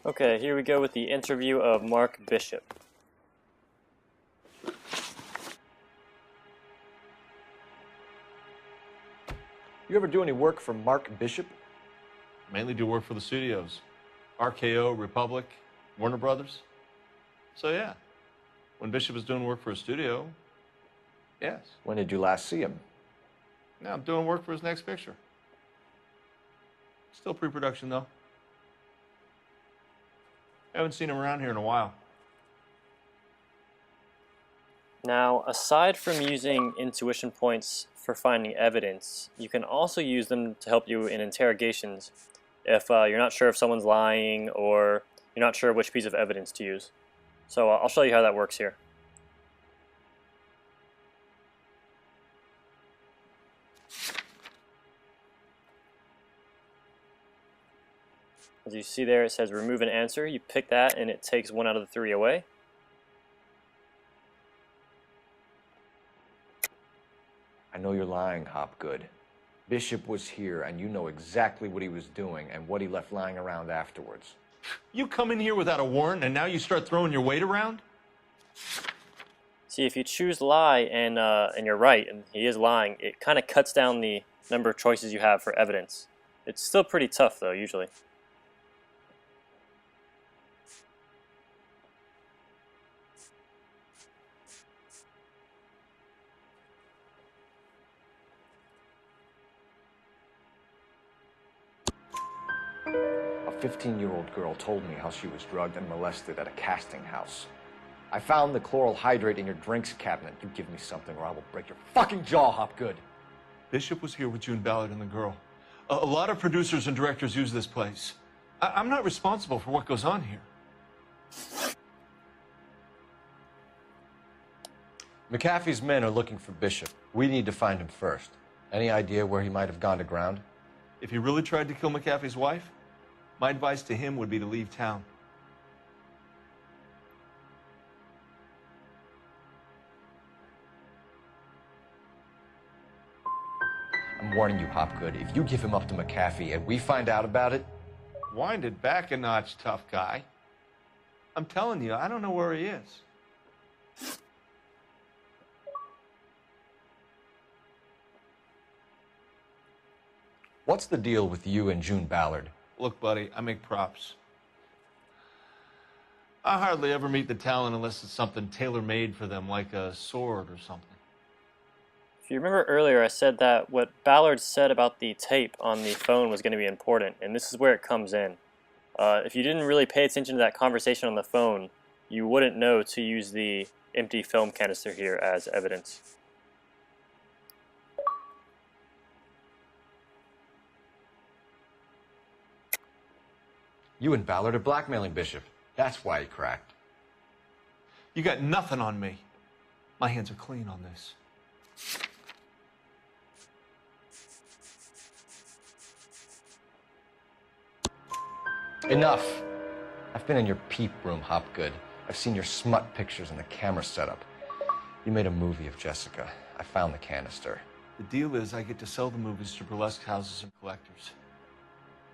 Okay, here we go with the interview of Mark Bishop. You ever do any work for Mark Bishop? Mainly do work for the studios. RKO, Republic, Warner Brothers. So yeah, when Bishop is doing work for a studio, yes. When did you last see him? Now I'm doing work for his next picture. Still pre-production though. Haven't seen him around here in a while. Now, aside from using intuition points for finding evidence, you can also use them to help you in interrogations if you're not sure if someone's lying or you're not sure which piece of evidence to use. So I'll show you how that works here. As you see there, it says remove an answer. You pick that and it takes 1 out of the 3 away. I know you're lying, Hopgood. Bishop was here, and you know exactly what he was doing and what he left lying around afterwards. You come in here without a warrant, and now you start throwing your weight around? See, if you choose lie and you're right, and he is lying, it kind of cuts down the number of choices you have for evidence. It's still pretty tough, though, usually. A 15-year-old girl told me how she was drugged and molested at a casting house. I found the chloral hydrate in your drinks cabinet. You give me something or I will break your fucking jaw, Hopgood. Bishop was here with June Ballard and the girl. A lot of producers and directors use this place. I'm not responsible for what goes on here. McAfee's men are looking for Bishop. We need to find him first. Any idea where he might have gone to ground? If he really tried to kill McAfee's wife, my advice to him would be to leave town. I'm warning you, Hopgood. If you give him up to McAfee and we find out about it... Wind it back a notch, tough guy. I'm telling you, I don't know where he is. What's the deal with you and June Ballard? Look, buddy, I make props. I hardly ever meet the talent unless it's something tailor-made for them, like a sword or something. If you remember earlier, I said that what Ballard said about the tape on the phone was going to be important, and this is where it comes in. If you didn't really pay attention to that conversation on the phone, you wouldn't know to use the empty film canister here as evidence. You and Ballard are blackmailing Bishop. That's why he cracked. You got nothing on me. My hands are clean on this. Enough. I've been in your peep room, Hopgood. I've seen your smut pictures and the camera setup. You made a movie of Jessica. I found the canister. The deal is I get to sell the movies to burlesque houses and collectors.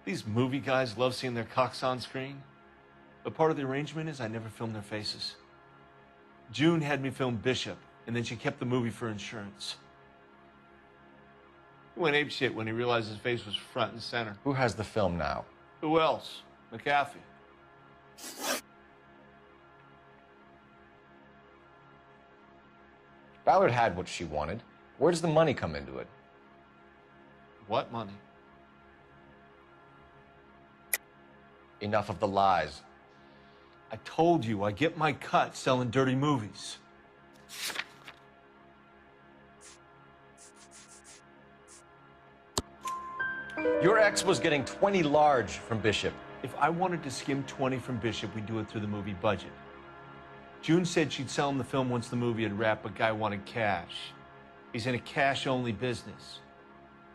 These movie guys love seeing their cocks on screen, but part of the arrangement is I never film their faces. June had me film Bishop, and then she kept the movie for insurance. He went apeshit when he realized his face was front and center. Who has the film now? Who else? McAfee. Ballard had what she wanted. Where does the money come into it? What money? Enough of the lies. I told you, I get my cut selling dirty movies. Your ex was getting 20 large from Bishop. If I wanted to skim 20 from Bishop, we'd do it through the movie budget. June said she'd sell him the film once the movie had wrapped, but Guy wanted cash. He's in a cash-only business.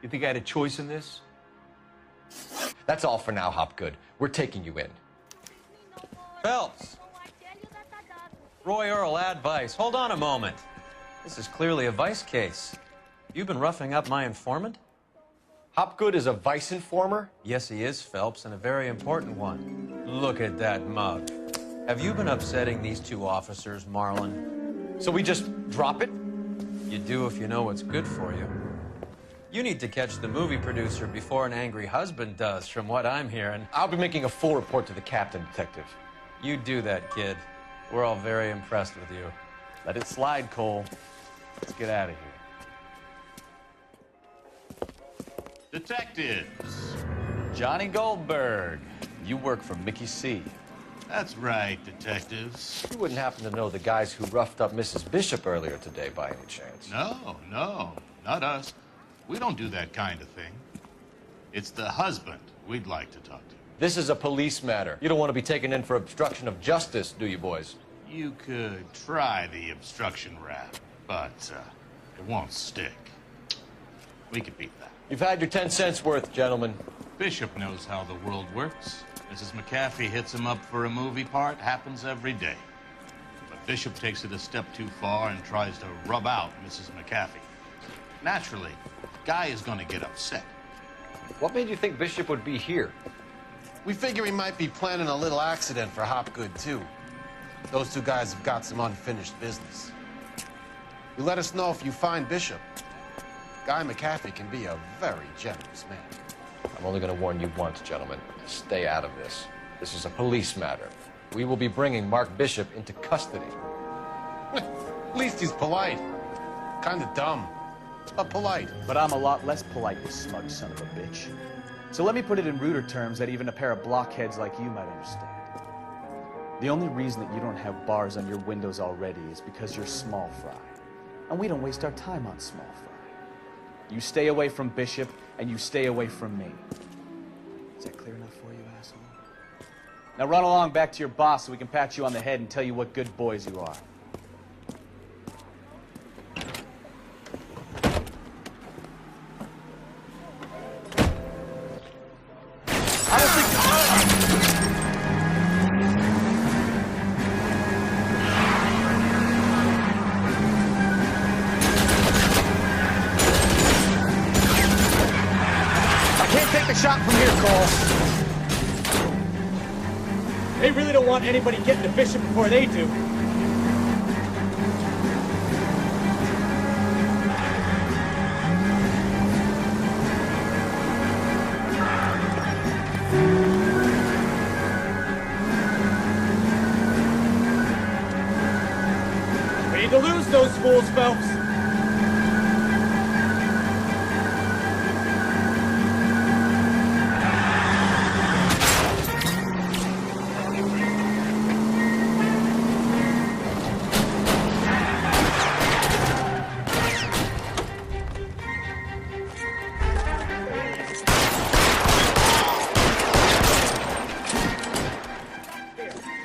You think I had a choice in this? That's all for now, Hopgood. We're taking you in. Phelps! Roy Earl, advice. Hold on a moment. This is clearly a vice case. You've been roughing up my informant? Hopgood is a vice informer? Yes, he is, Phelps, and a very important one. Look at that mug. Have you been upsetting these two officers, Marlon? So we just drop it? You do if you know what's good for you. You need to catch the movie producer before an angry husband does, from what I'm hearing. I'll be making a full report to the captain, detective. You do that, kid. We're all very impressed with you. Let it slide, Cole. Let's get out of here. Detectives. Johnny Goldberg, you work for Mickey C. That's right, detectives. You wouldn't happen to know the guys who roughed up Mrs. Bishop earlier today by any chance? No, not us. We don't do that kind of thing. It's the husband we'd like to talk to. This is a police matter. You don't want to be taken in for obstruction of justice, do you, boys? You could try the obstruction rap, but it won't stick. We could beat that. You've had your 10 cents worth, gentlemen. Bishop knows how the world works. Mrs. McAfee hits him up for a movie part. Happens every day. But Bishop takes it a step too far and tries to rub out Mrs. McAfee. Naturally, Guy is going to get upset. What made you think Bishop would be here? We figure he might be planning a little accident for Hopgood, too. Those two guys have got some unfinished business. You let us know if you find Bishop. Guy McAfee can be a very generous man. I'm only going to warn you once, gentlemen. Stay out of this. This is a police matter. We will be bringing Mark Bishop into custody. At least he's polite. Kind of dumb, but polite. But I'm a lot less polite, you smug son of a bitch. So let me put it in ruder terms that even a pair of blockheads like you might understand. The only reason that you don't have bars on your windows already is because you're small fry. And we don't waste our time on small fry. You stay away from Bishop, and you stay away from me. Is that clear enough for you, asshole? Now run along back to your boss so we can pat you on the head and tell you what good boys you are. Shot from here, Cole. They really don't want anybody getting to Bishop before they do. We need to lose those fools, Phelps.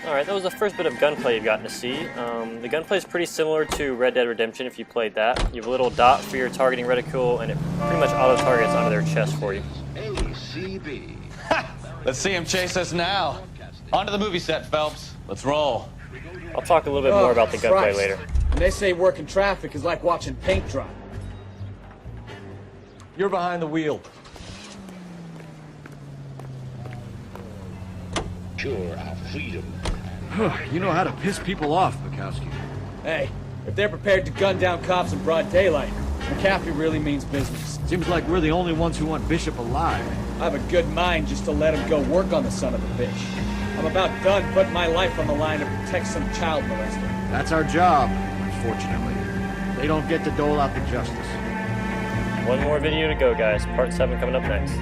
Alright, that was the first bit of gunplay you've gotten to see. The gunplay is pretty similar to Red Dead Redemption if you played that. You have a little dot for your targeting reticule, and it pretty much auto-targets onto their chest for you. ACB. Let's see him chase us now. Onto the movie set, Phelps. Let's roll. I'll talk a little bit more about the gunplay later. And they say working traffic is like watching paint dry. You're behind the wheel. Sure, our freedom. You know how to piss people off, Bukowski. Hey, if they're prepared to gun down cops in broad daylight, McAfee really means business. Seems like we're the only ones who want Bishop alive. I have a good mind just to let him go work on the son of a bitch. I'm about done putting my life on the line to protect some child molester. That's our job, unfortunately. They don't get to dole out the justice. One more video to go, guys. Part 7 coming up next.